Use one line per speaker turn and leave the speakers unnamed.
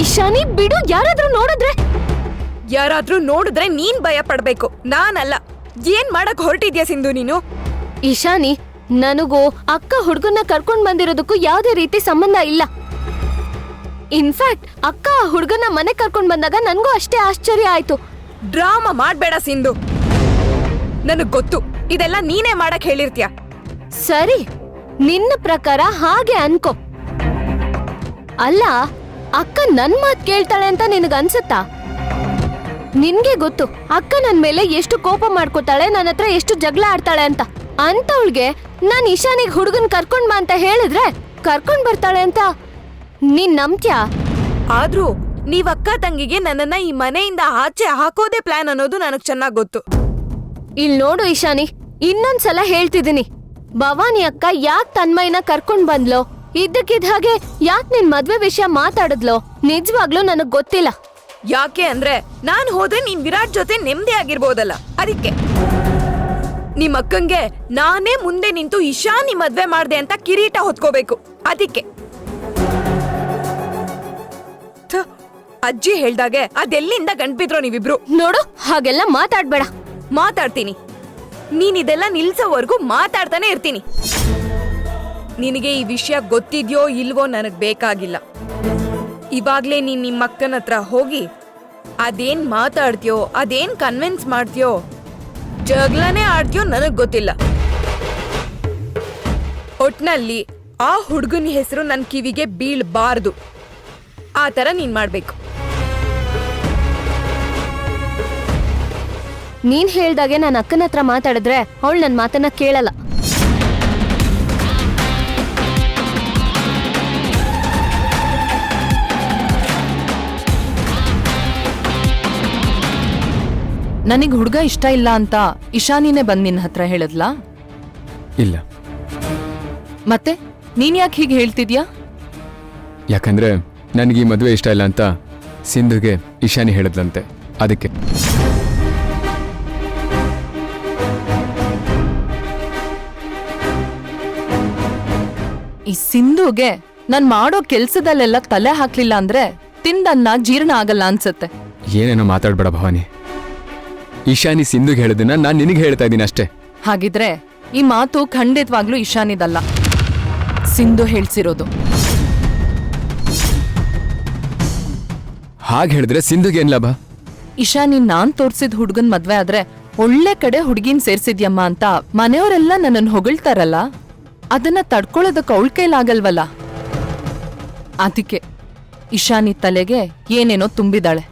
ಇಶಾನಿ ಬಿಡು,
ಯಾರಾದ್ರೂ ನೋಡಿದ್ರೆ ನೀನ್ ಭಯ ಪಡ್ಬೇಕು, ನಾನಲ್ಲ. ಏನ್ ಮಾಡಕ್ ಹೊರಟಿದ್ಯಾ ಸಿಂಧು ನೀನು?
ಇಶಾನಿ, ನನಗೂ ಅಕ್ಕ ಹುಡ್ಗನ್ನ ಕರ್ಕೊಂಡ್ ಬಂದಿರೋದಕ್ಕೂ ಯಾವ್ದೇ ರೀತಿ ಸಂಬಂಧ ಇಲ್ಲ. ಇನ್ಫ್ಯಾಕ್ಟ್ ಅಕ್ಕ ಆ ಹುಡ್ಗನ್ನ ಮನೆ ಕರ್ಕೊಂಡ್ ಬಂದಾಗ ನನ್ಗೂ ಅಷ್ಟೇ ಆಶ್ಚರ್ಯ ಆಯ್ತು.
ಡ್ರಾಮಾ ಮಾಡ್ಬೇಡ ಸಿಂಧು, ನನಗ್ ಗೊತ್ತು ಇದೆಲ್ಲ ನೀನೇ ಮಾಡಕ್ ಹೇಳಿರ್ತೀಯ.
ಸರಿ, ನಿನ್ನ ಪ್ರಕಾರ ಹಾಗೆ ಅನ್ಕೋ. ಅಲ್ಲ, ಅಕ್ಕ ನನ್ ಮಾತ್ ಕೇಳ್ತಾಳೆ ಅಂತ ನಿನಗ ಅನ್ಸತ್ತಾ? ನಿನ್ಗೆ ಗೊತ್ತು ಅಕ್ಕ ನನ್ ಮೇಲೆ ಎಷ್ಟು ಕೋಪ ಮಾಡ್ಕೋತಾಳೆ, ನನ್ನ ಹತ್ರ ಎಷ್ಟು ಜಗಳ ಆಡ್ತಾಳೆ ಅಂತ. ಅಂತವಳ್ಗೆ ನಾನ್ ಇಶಾನಿಗ್ ಹುಡುಗನ್ ಕರ್ಕೊಂಡ್ ಬಾ ಅಂತ ಹೇಳಿದ್ರೆ ಕರ್ಕೊಂಡ್ ಬರ್ತಾಳೆ ಅಂತ ನೀನ್ ನಂಬ್ತ್ಯಾ?
ಆದ್ರೂ ನೀವ್ ಅಕ್ಕ ತಂಗಿಗೆ ನನ್ನನ್ನ ಈ ಮನೆಯಿಂದ ಆಚೆ ಹಾಕೋದೇ ಪ್ಲಾನ್ ಅನ್ನೋದು ನನಗ್ ಚೆನ್ನಾಗ್ ಗೊತ್ತು.
ಇಲ್ ನೋಡು ಇಶಾನಿ, ಇನ್ನೊಂದ್ಸಲ ಹೇಳ್ತಿದೀನಿ, ಭವಾನಿ ಅಕ್ಕ ಯಾಕ್ ತನ್ಮಯ್ಯನ ಕರ್ಕೊಂಡ್ ಬಂದ್ಲೋ, ಇದ್ದಕ್ಕಿದ್ದ ಹಾಗೆ ಯಾಕ್ ನಿನ್ ಮದ್ವೆ ವಿಷಯ ಮಾತಾಡಿದ್ಲೋ, ನಿಜವಾಗ್ಲೂ ನನಗ್ ಗೊತ್ತಿಲ್ಲ.
ಯಾಕೆ ಅಂದ್ರೆ ನಾನ್ ಹೋದ್ರೆ ನೀನ್ ವಿರಾಟ್ ಜೊತೆ ನೆಮ್ಮದಿ ಆಗಿರ್ಬೋದಲ್ಲ, ಅದಕ್ಕೆ. ನಿಮ್ ಅಕ್ಕಂಗೆ ನಾನೇ ಮುಂದೆ ನಿಂತು ಇಶಾನಿ ಮದ್ವೆ ಮಾಡ್ದೆ ಅಂತ ಕಿರೀಟ ಹೊತ್ಕೋಬೇಕು, ಅದಕ್ಕೆ. ಅಜ್ಜಿ ಹೇಳ್ದಾಗೆ ಅದೆಲ್ಲಿಂದ ಗಂಟ್ಬಿದ್ರೋ ನೀವಿಬ್ರು.
ನೋಡು, ಹಾಗೆಲ್ಲ ಮಾತಾಡ್ಬೇಡ.
ಮಾತಾಡ್ತೀನಿ, ನೀನಿದೆಲ್ಲ ನಿಲ್ಸೋವರೆಗೂ ಮಾತಾಡ್ತಾನೆ ಇರ್ತೀನಿ. ನಿನಗೆ ಈ ವಿಷಯ ಗೊತ್ತಿದ್ಯೋ ಇಲ್ವೋ ನನಗ್ ಬೇಕಾಗಿಲ್ಲ. ಇವಾಗ್ಲೇ ನೀನ್ ನಿಮ್ಮ ಅಕ್ಕನ ಹತ್ರ ಹೋಗಿ ಅದೇನ್ ಮಾತಾಡ್ತೀಯೋ, ಅದೇನ್ ಕನ್ವಿನ್ಸ್ ಮಾಡ್ತೀಯೋ, ಜಗಳನೇ ಆಡ್ತೀಯೋ ನನಗ್ ಗೊತ್ತಿಲ್ಲ. ಒಟ್ನಲ್ಲಿ ಆ ಹುಡುಗನ ಹೆಸರು ನನ್ ಕಿವಿಗೆ ಬೀಳ್ಬಾರ್ದು, ಆ ತರ ನೀನ್ ಮಾಡ್ಬೇಕು.
ನೀನ್ ಹೇಳ್ದಾಗೆ ನನ್ನ ಅಕ್ಕನ ಹತ್ರ ಮಾತಾಡಿದ್ರೆ ಅವಳು ನನ್ ಮಾತನ್ನ ಕೇಳಲ್ಲ.
ನನಗ್ ಹುಡ್ಗ ಇಷ್ಟ ಇಲ್ಲ ಅಂತ ಇಶಾನಿನೇ ಬಂದ್ ನಿನ್ನ ಹತ್ರ ಹೇಳದ್ಲಾ?
ಇಲ್ಲ.
ಮತ್ತೆ ನೀನ್ ಯಾಕೆ ಹೀಗೆ ಹೇಳ್ತಿದ್ಯಾ?
ಯಾಕಂದ್ರೆ ನನಗೆ ಈ ಮದುವೆ ಇಷ್ಟ ಇಲ್ಲ ಅಂತ ಸಿಂಧುಗೆ ಇಶಾನಿ ಹೇಳಿದ್ಲಂತೆ, ಅದಕ್ಕೆ.
ಈ ಸಿಂಧುಗೆ ನಾನ್ ಮಾಡೋ ಕೆಲ್ಸದಲ್ಲೆಲ್ಲ ತಲೆ ಹಾಕ್ಲಿಲ್ಲ ಅಂದ್ರೆ ತಿಂದನ್ನ ಜೀರ್ಣ ಆಗಲ್ಲ ಅನ್ಸತ್ತೆ.
ಏನೇನೋ ಮಾತಾಡ್ಬೇಡ ಭವಾನಿ. ಇಶಾನಿ ಸಿಂಧುಗೆ ಹೇಳಿದನ್ನ ನಾನ್ ನಿನಗೆ ಹೇಳ್ತಾ ಇದ್ದೀನಿ ಅಷ್ಟೇ.
ಹಾಗಿದ್ರೆ ಈ ಮಾತು ಖಂಡಿತವಾಗ್ಲೂ ಇಶಾನಿದಲ್ಲ, ಸಿಂಧು ಹೇಳ್ಸಿರೋದು.
ಹಾಗೆ ಹೇಳಿದ್ರೆ ಸಿಂಧುಗೆ ಏನ್ ಲಾಭ?
ಇಶಾನಿ ನಾನ್ ತೋರ್ಸಿದ್ ಹುಡ್ಗನ್ ಮದ್ವೆ ಆದ್ರೆ ಒಳ್ಳೆ ಕಡೆ ಹುಡ್ಗಿನ್ ಸೇರ್ಸಿದ್ಯಮ್ಮ ಅಂತ ಮನೆಯವರೆಲ್ಲ ನನ್ನನ್ ಹೊಗಳ್ತಾರಲ್ಲ, ಅದನ್ನ ತಡ್ಕೊಳ್ಳೋದಕ್ಕೆ ಅವಳ ಕೈಲಾಗಲ್ವಲ್ಲ. ಅದಕ್ಕೆ ಇಶಾನಿ ತಲೆಗೆ ಏನೇನೋ ತುಂಬಿದಾಳೆ.